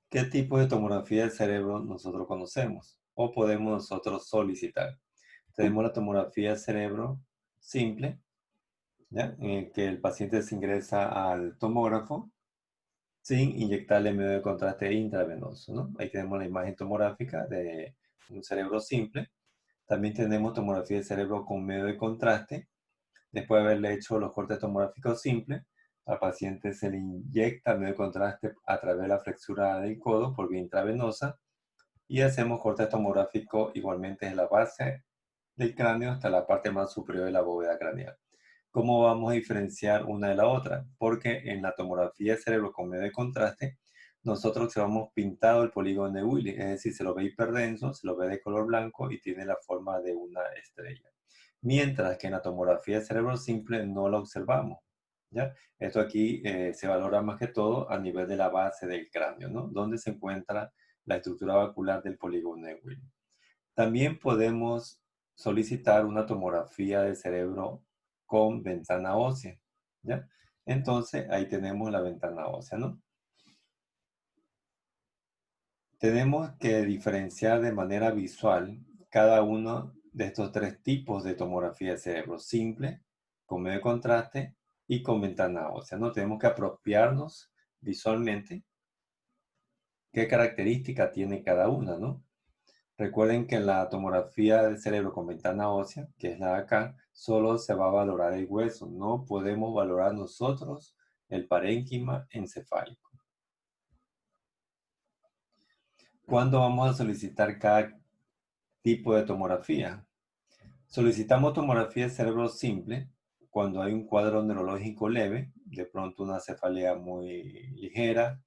¿Qué tipo de tomografía del cerebro nosotros conocemos o podemos nosotros solicitar? Tenemos la tomografía del cerebro simple, ¿ya? En el que el paciente se ingresa al tomógrafo sin inyectarle medio de contraste intravenoso, ¿no? Ahí tenemos la imagen tomográfica de un cerebro simple. También tenemos tomografía del cerebro con medio de contraste. Después de haberle hecho los cortes tomográficos simples, al paciente se le inyecta medio de contraste a través de la flexura del codo por vía intravenosa y hacemos cortes tomográficos igualmente en la base del cráneo hasta la parte más superior de la bóveda craneal. ¿Cómo vamos a diferenciar una de la otra? Porque en la tomografía de cerebro con medio de contraste, nosotros observamos pintado el polígono de Willis, es decir, se lo ve hiperdenso, se lo ve de color blanco y tiene la forma de una estrella. Mientras que en la tomografía de cerebro simple no lo observamos, ¿ya? Esto aquí se valora más que todo a nivel de la base del cráneo, ¿no? Donde se encuentra la estructura vascular del polígono de Willis. También podemos solicitar una tomografía de cerebro con ventana ósea, ¿ya? Entonces, ahí tenemos la ventana ósea, ¿no? Tenemos que diferenciar de manera visual cada uno de estos tres tipos de tomografía de cerebro: simple, con medio contraste y con ventana ósea, ¿no? Tenemos que apropiarnos visualmente qué característica tiene cada una, ¿no? Recuerden que en la tomografía del cerebro con ventana ósea, que es la de acá, solo se va a valorar el hueso. No podemos valorar nosotros el parénquima encefálico. ¿Cuándo vamos a solicitar cada tipo de tomografía? Solicitamos tomografía de cerebro simple cuando hay un cuadro neurológico leve, de pronto una cefalea muy ligera,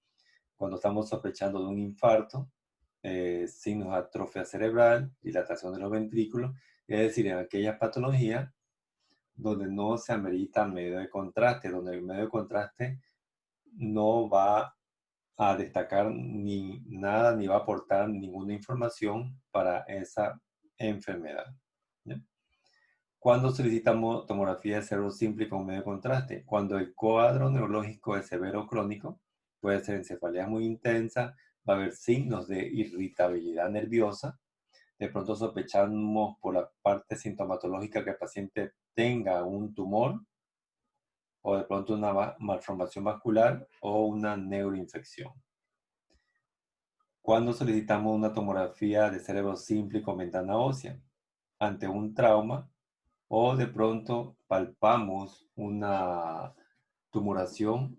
cuando estamos sospechando de un infarto, signos de atrofia cerebral, dilatación de los ventrículos, es decir, en aquellas patologías donde no se amerita medio de contraste, donde el medio de contraste no va a destacar ni nada, ni va a aportar ninguna información para esa enfermedad, ¿ya? Cuando solicitamos tomografía de cerebro simple con medio de contraste, cuando el cuadro neurológico es severo o crónico, puede ser encefalea muy intensa, va a haber signos de irritabilidad nerviosa. De pronto sospechamos por la parte sintomatológica que el paciente tenga un tumor o de pronto una malformación vascular o una neuroinfección. Cuando solicitamos una tomografía de cerebro simple con ventana ósea, ante un trauma o de pronto palpamos una tumoración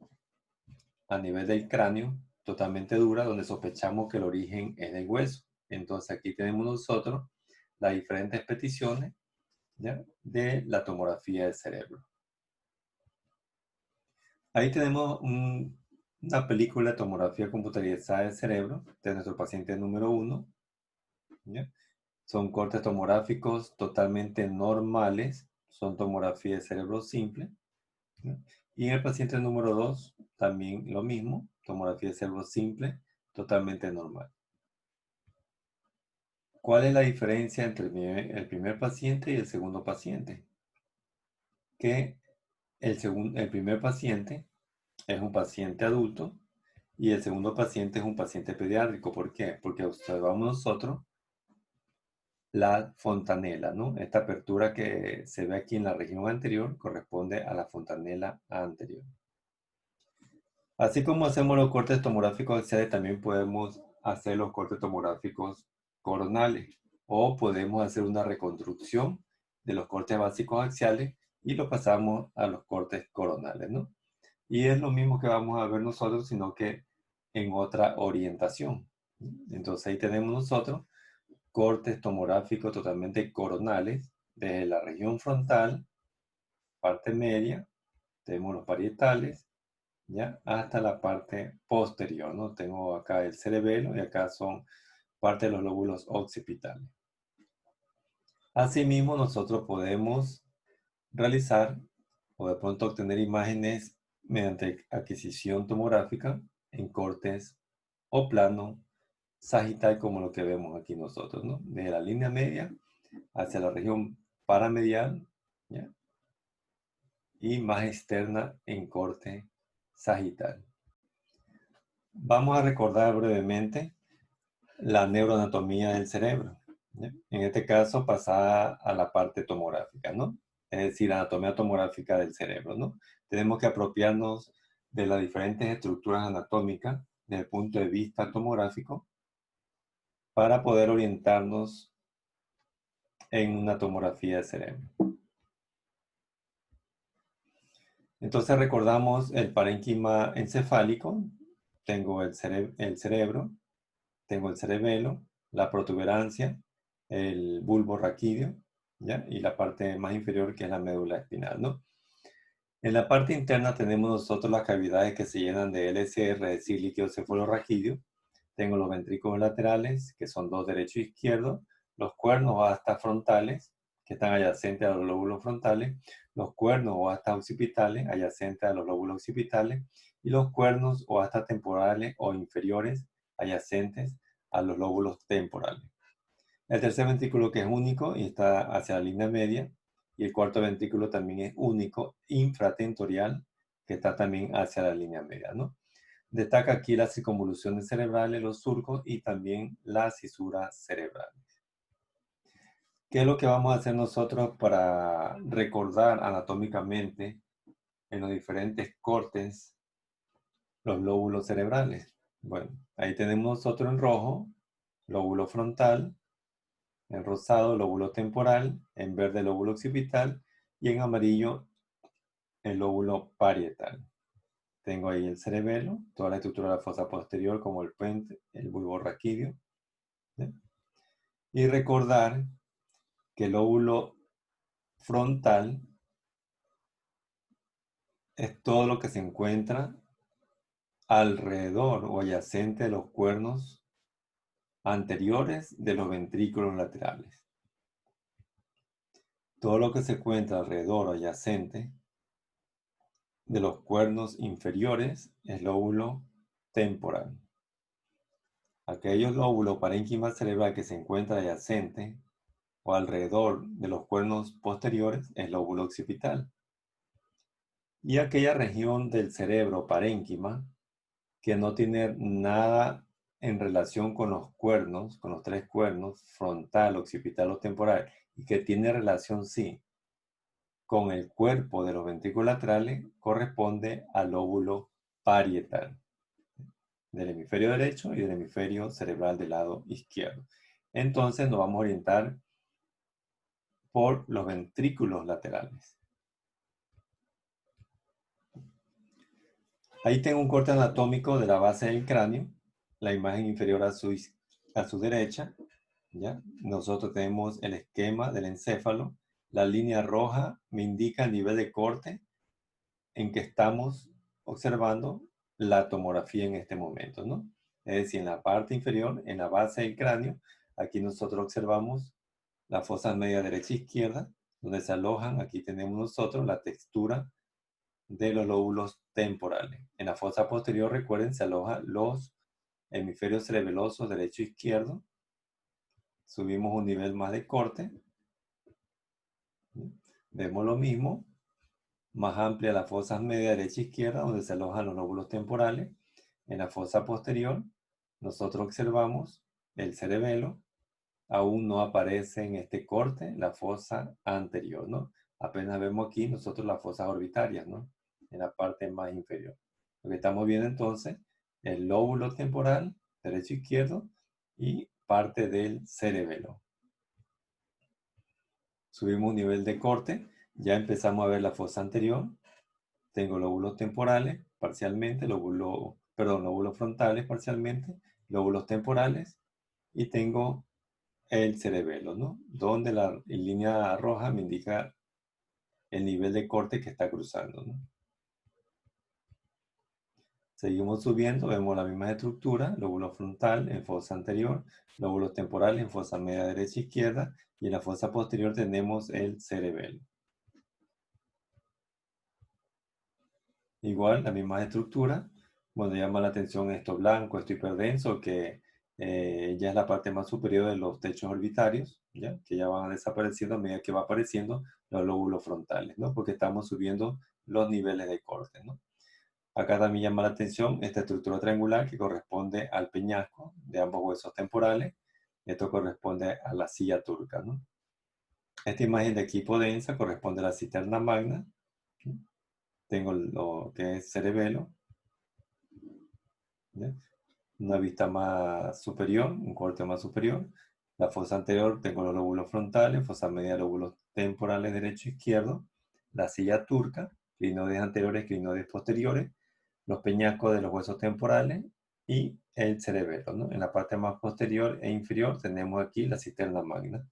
a nivel del cráneo totalmente dura donde sospechamos que el origen es del hueso. Entonces aquí tenemos nosotros las diferentes peticiones, ¿ya?, de la tomografía del cerebro. Ahí tenemos una película de tomografía computarizada del cerebro de nuestro paciente número 1, ¿ya? Son cortes tomográficos totalmente normales, son tomografía de cerebro simple, ¿ya? Y en el paciente número 2 también lo mismo, tomografía de cerebro simple, totalmente normal. ¿Cuál es la diferencia entre el primer paciente y el segundo paciente? Que el primer paciente es un paciente adulto y el segundo paciente es un paciente pediátrico. ¿Por qué? Porque observamos nosotros la fontanela, ¿no? Esta apertura que se ve aquí en la región anterior corresponde a la fontanela anterior. Así como hacemos los cortes tomográficos axiales, también podemos hacer los cortes tomográficos coronales o podemos hacer una reconstrucción de los cortes básicos axiales y lo pasamos a los cortes coronales, ¿no? Y es lo mismo que vamos a ver nosotros, sino que en otra orientación. Entonces ahí tenemos nosotros cortes tomográficos totalmente coronales desde la región frontal, parte media, tenemos los parietales, ¿ya?, hasta la parte posterior, ¿no? Tengo acá el cerebelo y acá son parte de los lóbulos occipitales. Asimismo, nosotros podemos realizar o de pronto obtener imágenes mediante adquisición tomográfica en cortes o plano sagital, como lo que vemos aquí nosotros, ¿no? Desde la línea media hacia la región paramedial, ¿ya?, y más externa en corte sagital. Vamos a recordar brevemente la neuroanatomía del cerebro, ¿ya? En este caso, pasada a la parte tomográfica, ¿no? Es decir, anatomía tomográfica del cerebro, ¿no? Tenemos que apropiarnos de las diferentes estructuras anatómicas desde el punto de vista tomográfico para poder orientarnos en una tomografía del cerebro. Entonces recordamos el parénquima encefálico. Tengo el cerebro, tengo el cerebelo, la protuberancia, el bulbo raquídeo, ¿ya? Y la parte más inferior que es la médula espinal, ¿no? En la parte interna tenemos nosotros las cavidades que se llenan de LCR, es decir, líquido cefalorraquídeo. Tengo los ventrículos laterales, que son dos derecho e izquierdo, los cuernos o astas frontales, que están adyacentes a los lóbulos frontales, los cuernos o astas occipitales, adyacentes a los lóbulos occipitales, y los cuernos o astas temporales o inferiores, adyacentes a los lóbulos temporales. El tercer ventrículo que es único y está hacia la línea media, y el cuarto ventrículo también es único, infratentorial, que está también hacia la línea media, ¿no? Destaca aquí las circunvoluciones cerebrales, los surcos y también las cisuras cerebrales. ¿Qué es lo que vamos a hacer nosotros para recordar anatómicamente en los diferentes cortes los lóbulos cerebrales? Bueno, ahí tenemos nosotros en rojo, lóbulo frontal, en rosado, lóbulo temporal, en verde, lóbulo occipital y en amarillo, el lóbulo parietal. Tengo ahí el cerebelo, toda la estructura de la fosa posterior como el puente, el bulbo raquídeo, ¿sí? Y recordar que el lóbulo frontal es todo lo que se encuentra alrededor o adyacente de los cuernos anteriores de los ventrículos laterales. Todo lo que se encuentra alrededor o adyacente de los cuernos inferiores es lóbulo temporal. Aquellos lóbulos parénquima cerebral que se encuentran adyacente o alrededor de los cuernos posteriores es lóbulo occipital. Y aquella región del cerebro parénquima que no tiene nada en relación con los cuernos, con los tres cuernos, frontal, occipital o temporal, y que tiene relación, sí, con el cuerpo de los ventrículos laterales, corresponde al lóbulo parietal, del hemisferio derecho y del hemisferio cerebral del lado izquierdo. Entonces nos vamos a orientar por los ventrículos laterales. Ahí tengo un corte anatómico de la base del cráneo, la imagen inferior a su derecha, ¿ya? Nosotros tenemos el esquema del encéfalo. La línea roja me indica el nivel de corte en que estamos observando la tomografía en este momento, ¿no? Es decir, en la parte inferior, en la base del cráneo, aquí nosotros observamos la fosa media derecha e izquierda, donde se alojan, aquí tenemos nosotros la textura de los lóbulos temporales. En la fosa posterior, recuerden, se alojan los hemisferios cerebelosos derecho e izquierdo. Subimos un nivel más de corte. Vemos lo mismo, más amplia la fosa media derecha e izquierda, donde se alojan los lóbulos temporales. En la fosa posterior, nosotros observamos el cerebelo. Aún no aparece en este corte la fosa anterior, ¿no? Apenas vemos aquí nosotros las fosas orbitarias, ¿no? En la parte más inferior. Lo que estamos viendo entonces, el lóbulo temporal, derecho e izquierdo, y parte del cerebelo. Subimos un nivel de corte, ya empezamos a ver la fosa anterior. Tengo lóbulos temporales parcialmente, lóbulos frontales parcialmente, lóbulos temporales, y tengo el cerebelo, ¿no? Donde la línea roja me indica el nivel de corte que está cruzando, ¿no? Seguimos subiendo, vemos la misma estructura, lóbulo frontal en fosa anterior, lóbulos temporales en fosa media derecha e izquierda, y en la fosa posterior tenemos el cerebelo. Igual, la misma estructura. Bueno, llama la atención esto blanco, esto hiperdenso, que ya es la parte más superior de los techos orbitarios, ¿ya? Que ya van desapareciendo a medida que va apareciendo los lóbulos frontales, ¿no? Porque estamos subiendo los niveles de corte, ¿no? Acá también llama la atención esta estructura triangular que corresponde al peñasco de ambos huesos temporales. Esto corresponde a la silla turca, ¿no? Esta imagen de equipo densa corresponde a la cisterna magna. Tengo lo que es cerebelo, ¿ya? Una vista más superior, un corte más superior. La fosa anterior tengo los lóbulos frontales, fosa media, lóbulos temporales derecho e izquierdo. La silla turca, clinoides anteriores, clinoides posteriores, los peñascos de los huesos temporales y el cerebelo, ¿no? En la parte más posterior e inferior tenemos aquí la cisterna magna.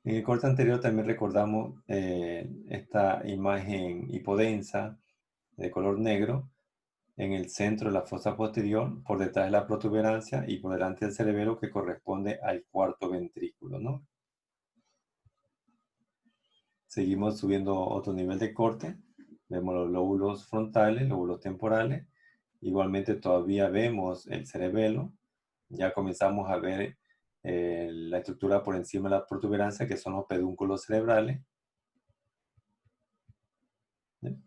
En el corte anterior también recordamos esta imagen hipodensa de color negro en el centro de la fosa posterior, por detrás de la protuberancia y por delante del cerebelo que corresponde al cuarto ventrículo, ¿no? Seguimos subiendo otro nivel de corte. Vemos los lóbulos frontales, lóbulos temporales. Igualmente todavía vemos el cerebelo. Ya comenzamos a ver la estructura por encima de la protuberancia, que son los pedúnculos cerebrales. ¿Sí?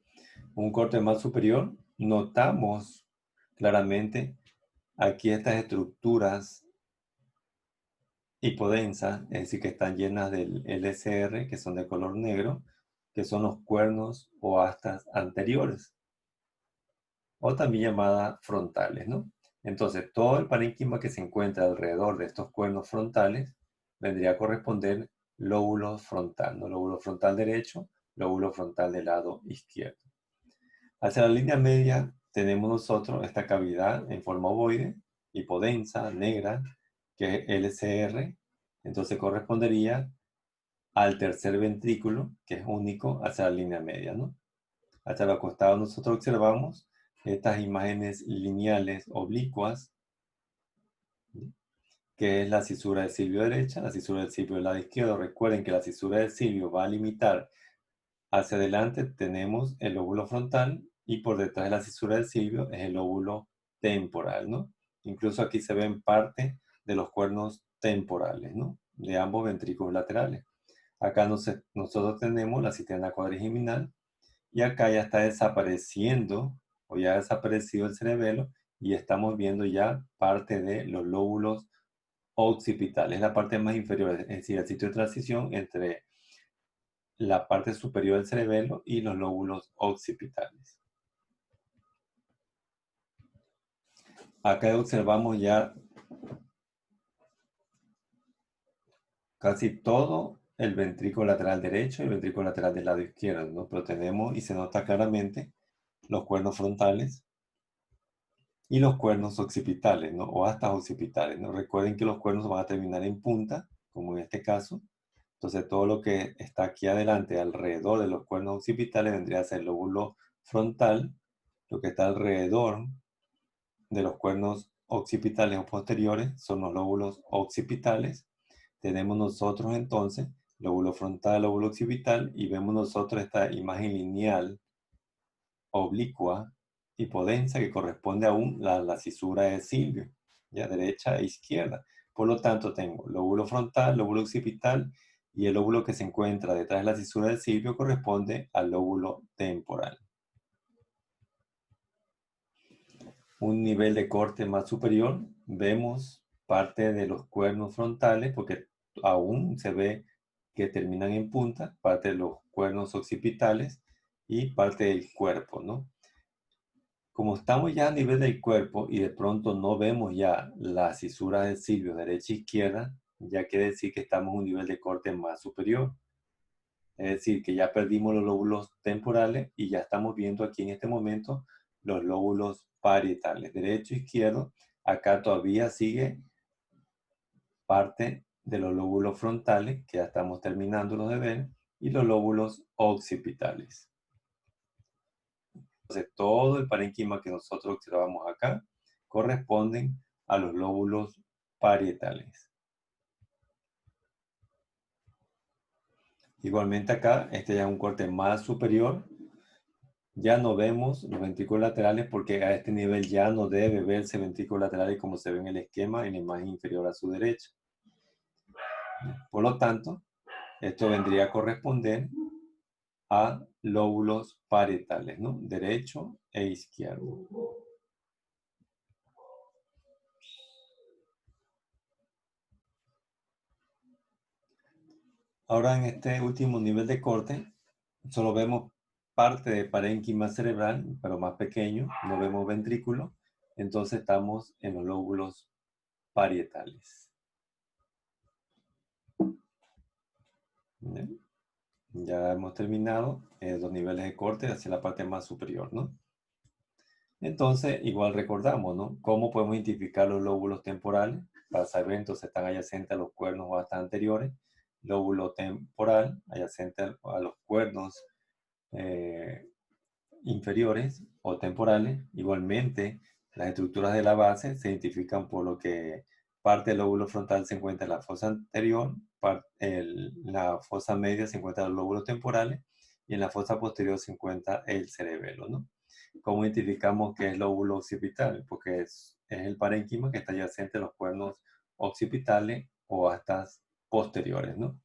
Un corte más superior, notamos claramente aquí estas estructuras hipodensas, es decir, que están llenas del LCR, que son de color negro, que son los cuernos o astas anteriores, o también llamadas frontales, ¿no? Entonces, todo el parénquima que se encuentra alrededor de estos cuernos frontales vendría a corresponder lóbulo frontal, ¿no? Lóbulo frontal derecho, lóbulo frontal del lado izquierdo. Hacia la línea media tenemos nosotros esta cavidad en forma ovoide, hipodensa, negra, que es LCR. Entonces correspondería al tercer ventrículo, que es único, hacia la línea media, ¿no? Hacia los costados nosotros observamos estas imágenes lineales oblicuas, que es la cisura del silvio derecha, la cisura del silvio del lado izquierdo. Recuerden que la cisura del silvio va a limitar hacia adelante, tenemos el lóbulo frontal y por detrás de la cisura del silvio es el lóbulo temporal, ¿no? Incluso aquí se ven parte de los cuernos temporales, ¿no? De ambos ventrículos laterales. Acá nosotros tenemos la cisterna cuadrigeminal y acá ya está desapareciendo o ya ha desaparecido el cerebelo y estamos viendo ya parte de los lóbulos occipitales, la parte más inferior, es decir, el sitio de transición entre la parte superior del cerebelo y los lóbulos occipitales. Acá observamos ya casi todo el ventrículo lateral derecho y el ventrículo lateral del lado izquierdo, ¿no? Pero tenemos y se nota claramente los cuernos frontales y los cuernos occipitales, ¿no? O astas occipitales, ¿no? Recuerden que los cuernos van a terminar en punta, como en este caso. Entonces todo lo que está aquí adelante, alrededor de los cuernos occipitales, vendría a ser el lóbulo frontal. Lo que está alrededor de los cuernos occipitales o posteriores son los lóbulos occipitales. Tenemos nosotros entonces lóbulo frontal, lóbulo occipital, y vemos nosotros esta imagen lineal oblicua hipodensa que corresponde a la cisura de silvio, ya derecha e izquierda. Por lo tanto, tengo lóbulo frontal, lóbulo occipital, y el lóbulo que se encuentra detrás de la cisura del silvio corresponde al lóbulo temporal. Un nivel de corte más superior, vemos parte de los cuernos frontales, porque aún se ve que terminan en punta, parte de los cuernos occipitales y parte del cuerpo, ¿no? Como estamos ya a nivel del cuerpo y de pronto no vemos ya la cisura del silvio derecha e izquierda, ya quiere decir que estamos a un nivel de corte más superior. Es decir, que ya perdimos los lóbulos temporales y ya estamos viendo aquí en este momento los lóbulos parietales, derecho e izquierdo. Acá todavía sigue parte de los lóbulos frontales, que ya estamos terminándolos de ver, y los lóbulos occipitales. Entonces, todo el parénquima que nosotros observamos acá corresponden a los lóbulos parietales. Igualmente acá, este ya es un corte más superior. Ya no vemos los ventrículos laterales porque a este nivel ya no debe verse ventrículos laterales como se ve en el esquema en la imagen inferior a su derecha. Por lo tanto, esto vendría a corresponder a lóbulos parietales, ¿no? Derecho e izquierdo. Ahora en este último nivel de corte, solo vemos parte de parénquima cerebral, pero más pequeño, no vemos ventrículo, entonces estamos en los lóbulos parietales. ¿Bien? Ya hemos terminado los niveles de corte hacia la parte más superior, ¿no? Entonces, igual recordamos, ¿no? ¿Cómo podemos identificar los lóbulos temporales? Para saber entonces están adyacentes a los cuernos o hasta anteriores. Lóbulo temporal, adyacente a los cuernos inferiores o temporales. Igualmente, las estructuras de la base se identifican por lo que parte del lóbulo frontal se encuentra en la fosa anterior, la fosa media se encuentra en los lóbulos temporales y en la fosa posterior se encuentra el cerebelo, ¿no? ¿Cómo identificamos que es lóbulo occipital? Porque es el parénquima que está adyacente a los cuernos occipitales o hasta posteriores, ¿no?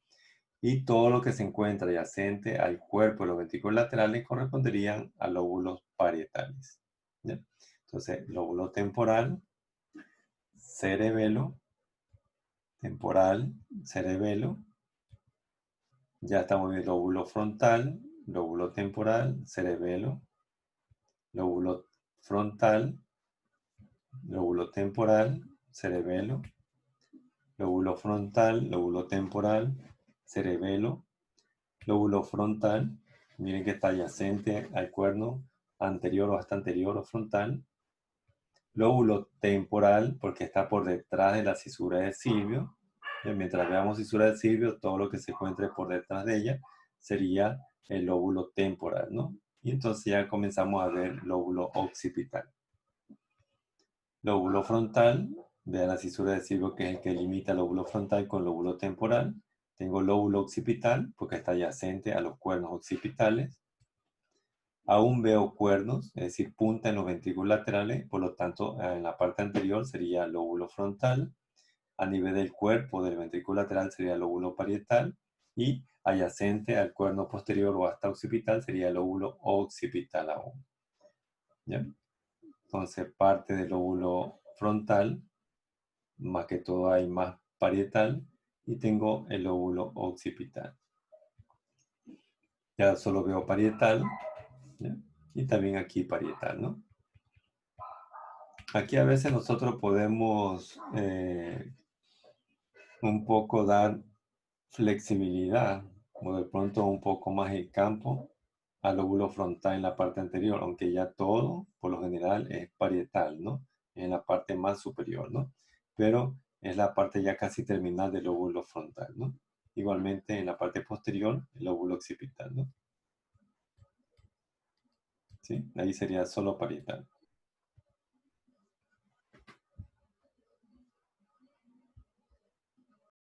Y todo lo que se encuentra adyacente al cuerpo de los ventrículos laterales corresponderían a lóbulos parietales. ¿Ya? Entonces, lóbulo temporal, cerebelo, temporal, cerebelo. Ya estamos viendo lóbulo frontal, lóbulo temporal, cerebelo, lóbulo frontal, lóbulo temporal, cerebelo, lóbulo frontal, lóbulo temporal, cerebelo, lóbulo frontal, miren que está adyacente al cuerno anterior o hasta anterior o frontal. Lóbulo temporal, porque está por detrás de la cisura de Silvio. Mientras veamos cisura de Silvio, todo lo que se encuentre por detrás de ella sería el lóbulo temporal, ¿no? Y entonces ya comenzamos a ver lóbulo occipital. Lóbulo frontal, vean la cisura de Silvio que es el que limita el lóbulo frontal con lóbulo temporal. Tengo lóbulo occipital porque está adyacente a los cuernos occipitales. Aún veo cuernos, es decir, punta en los ventrículos laterales, por lo tanto, en la parte anterior sería lóbulo frontal. A nivel del cuerpo del ventrículo lateral sería lóbulo parietal. Y adyacente al cuerno posterior o hasta occipital sería el lóbulo occipital aún. ¿Ya? Entonces, parte del lóbulo frontal, más que todo hay más parietal, y tengo el lóbulo occipital. Ya solo veo parietal, ¿ya? Y también aquí parietal, ¿no? Aquí a veces nosotros podemos un poco dar flexibilidad o de pronto un poco más el campo al lóbulo frontal en la parte anterior, aunque ya todo, por lo general, es parietal, ¿no? En la parte más superior, ¿no? Pero es la parte ya casi terminal del lóbulo frontal, ¿no? Igualmente en la parte posterior, el lóbulo occipital, ¿no? ¿Sí? Ahí sería solo parietal.